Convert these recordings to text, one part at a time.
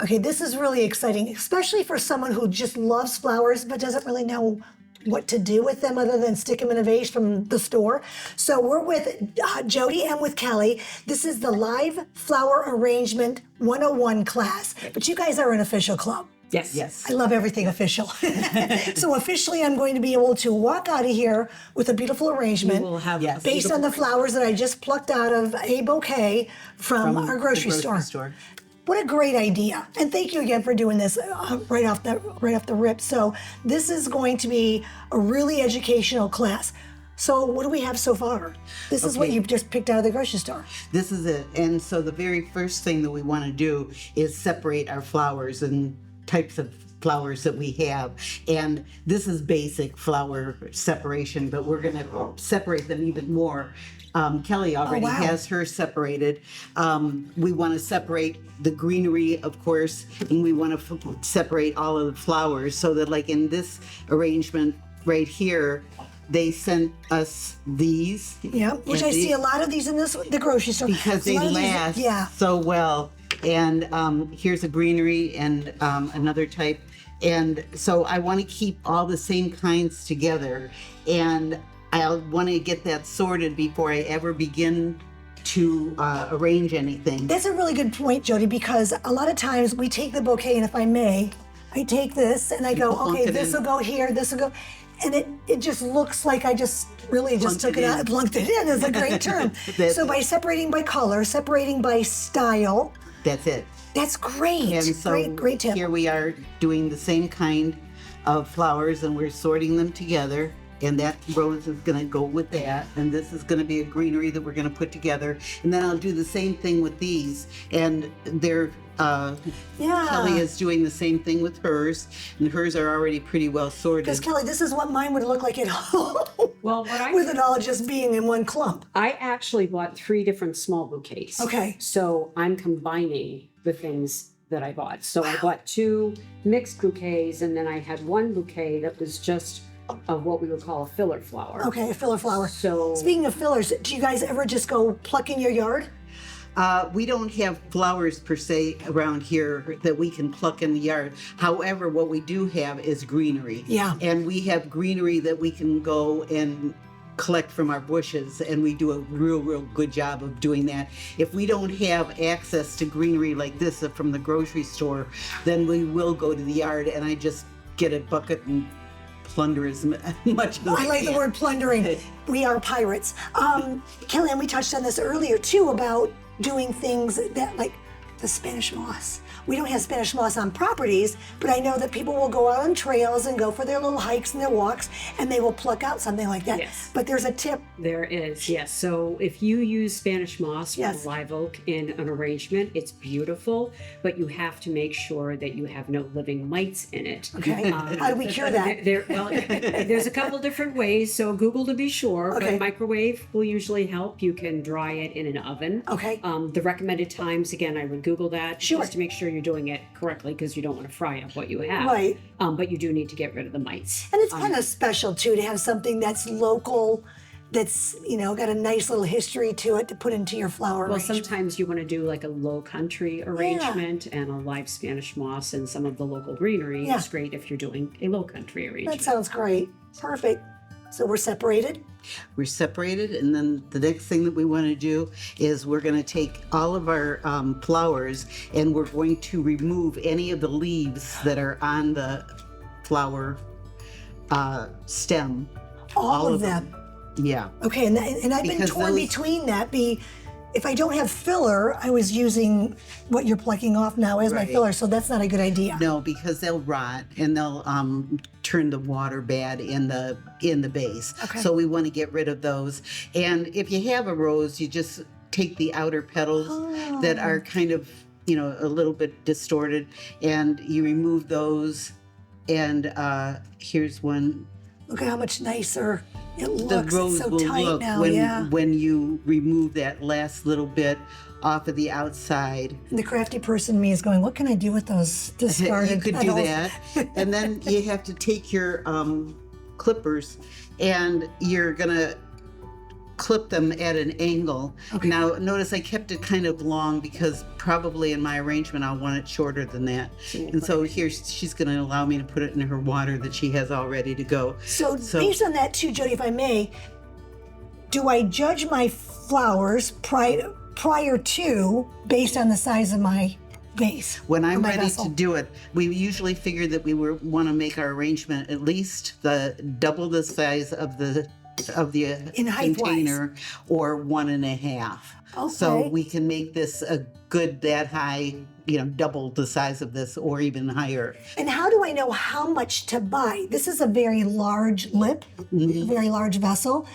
Okay, this is really exciting, especially for someone who just loves flowers but doesn't really know what to do with them other than stick them in a vase from the store. So we're with Jody and with Kelly. This is the Live Flower Arrangement 101 class, but you guys are an official club. Yes. Yes. I love everything official. So officially, I'm going to be able to walk out of here with a beautiful arrangement We will have Yes. based on the flowers that I just plucked out of a bouquet from our grocery store. What a great idea. And thank you again for doing this right off the rip. So this is going to be a really educational class. So what do we have so far? This is what Okay. you've just picked out of the grocery store. This is it. And so the very first thing that we want to do is separate our flowers and types of flowers that we have. And this is basic flower separation, but we're going to separate them even more. Kelly already wow. has hers separated. We want to separate the greenery, of course, and we want to separate all of the flowers so that, like in this arrangement right here, they sent us these. Yeah, which I see a lot of these in the grocery store. Because A they lot of these- last yeah. so well. And here's a greenery and another type. And so I want to keep all the same kinds together. And I want to get that sorted before I ever begin to arrange anything. That's a really good point, Jody, because a lot of times we take the bouquet, and if I may, I take this and I go, plunk okay, it this in. will go here, this will go, and it just looks like I just really just Plunked took it it out, in. plunked it in is a great term. That's So by separating by color, separating by style, That's it. that's great. And so Great tip. here we are doing the same kind of flowers and we're sorting them together. And that rose is going to go with that. And this is going to be a greenery that we're going to put together. And then I'll do the same thing with these. And they're, Yeah. Kelly is doing the same thing with hers. And hers are already pretty well sorted. Because Kelly, this is what mine would look like at home. Well, what I with it all just being in one clump. I actually bought 3 different small bouquets. Okay. So I'm combining the things that I bought. So I bought 2 mixed bouquets, and then I had 1 bouquet that was just of what we would call a filler flower. Okay, a filler flower. So Speaking of fillers, do you guys ever just go pluck in your yard? We don't have flowers per se around here that we can pluck in the yard. However, what we do have is greenery. Yeah. And we have greenery that we can go and collect from our bushes, and we do a real good job of doing that. If we don't have access to greenery like this from the grocery store, then we will go to the yard and I just get a bucket and plunder as much as I like the can. word plundering. We are pirates. Kelly, and we touched on this earlier too about doing things that like the Spanish moss. We don't have Spanish moss on properties, but I know that people will go out on trails and go for their little hikes and their walks, and they will pluck out something like that. Yes. But there's a tip. there is, yes. So if you use Spanish moss Yes. or live oak in an arrangement, it's beautiful, but you have to make sure that you have no living mites in it. Okay. How do we cure that? There's a couple different ways. So Google to be sure, Okay. but microwave will usually help. You can dry it in an oven. Okay. The recommended times, again, I would Google that Sure. just to make sure you're doing it correctly, because you don't want to fry up what you have. Right. But you do need to get rid of the mites. And it's kind of special too to have something that's local, that's, got a nice little history to it to put into your flower Well, arrangement. sometimes you want to do like a low country arrangement and a live Spanish moss and some of the local greenery. Yeah. It's great if you're doing a low country arrangement. That sounds great. Perfect. So we're separated. We're separated, and then the next thing that we want to do is we're going to take all of our flowers and we're going to remove any of the leaves that are on the flower stem. All of them. Yeah. Okay, and I've been Because torn those- between that. If I don't have filler, I was using what you're plucking off now as my Right. filler, so that's not a good idea. No, because they'll rot and they'll turn the water bad in the base. Okay. So we want to get rid of those. And if you have a rose, you just take the outer petals that are kind of, a little bit distorted, and you remove those. And here's one. Look at how much nicer it The looks. rose It's so will tight look now, when yeah. when you remove that last little bit off of the outside. And the crafty person in me is going, what can I do with those discarded You could do petals? that. And then you have to take your clippers and you're gonna clip them at an angle. Okay. Now, notice I kept it kind of long because probably in my arrangement I'll want it shorter than that. And so here she's going to allow me to put it in her water that she has all ready to go. So based on that too, Jody, if I may, do I judge my flowers prior to based on the size of my vase? When I'm my ready vessel? to do it, we usually figure that we want to make our arrangement at least double the size of the In height-wise. container, or 1.5. Okay. So we can make this a good that high, double the size of this or even higher. And how do I know how much to buy? This is a very large lip, a very large vessel.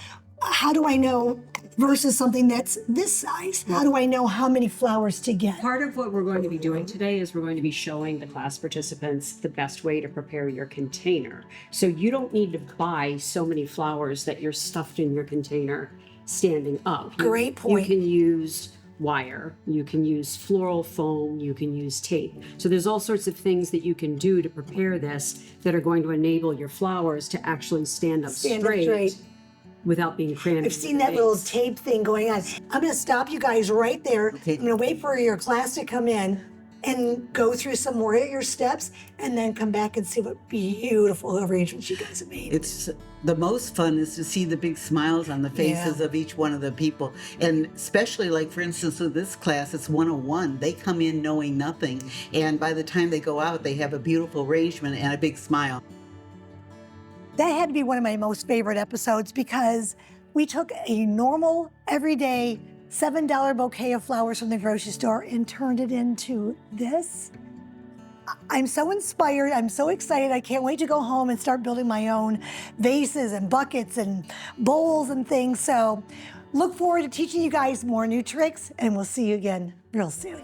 How do I know versus something that's this size? How do I know how many flowers to get? Part of what we're going to be doing today is we're going to be showing the class participants the best way to prepare your container. So you don't need to buy so many flowers that you're stuffed in your container standing up. Great point. You can use wire, you can use floral foam, you can use tape. So there's all sorts of things that you can do to prepare this that are going to enable your flowers to actually stand up straight without being crammed. I've seen that little tape thing going on. I'm going to stop you guys right there. Okay. I'm going to wait for your class to come in and go through some more of your steps and then come back and see what beautiful arrangements you guys have made. It's the most fun is to see the big smiles on the faces of each one of the people. And especially like, for instance, with this class, it's 101. They come in knowing nothing. And by the time they go out, they have a beautiful arrangement and a big smile. That had to be one of my most favorite episodes because we took a normal, everyday $7 bouquet of flowers from the grocery store and turned it into this. I'm so inspired. I'm so excited. I can't wait to go home and start building my own vases and buckets and bowls and things. So look forward to teaching you guys more new tricks, and we'll see you again real soon.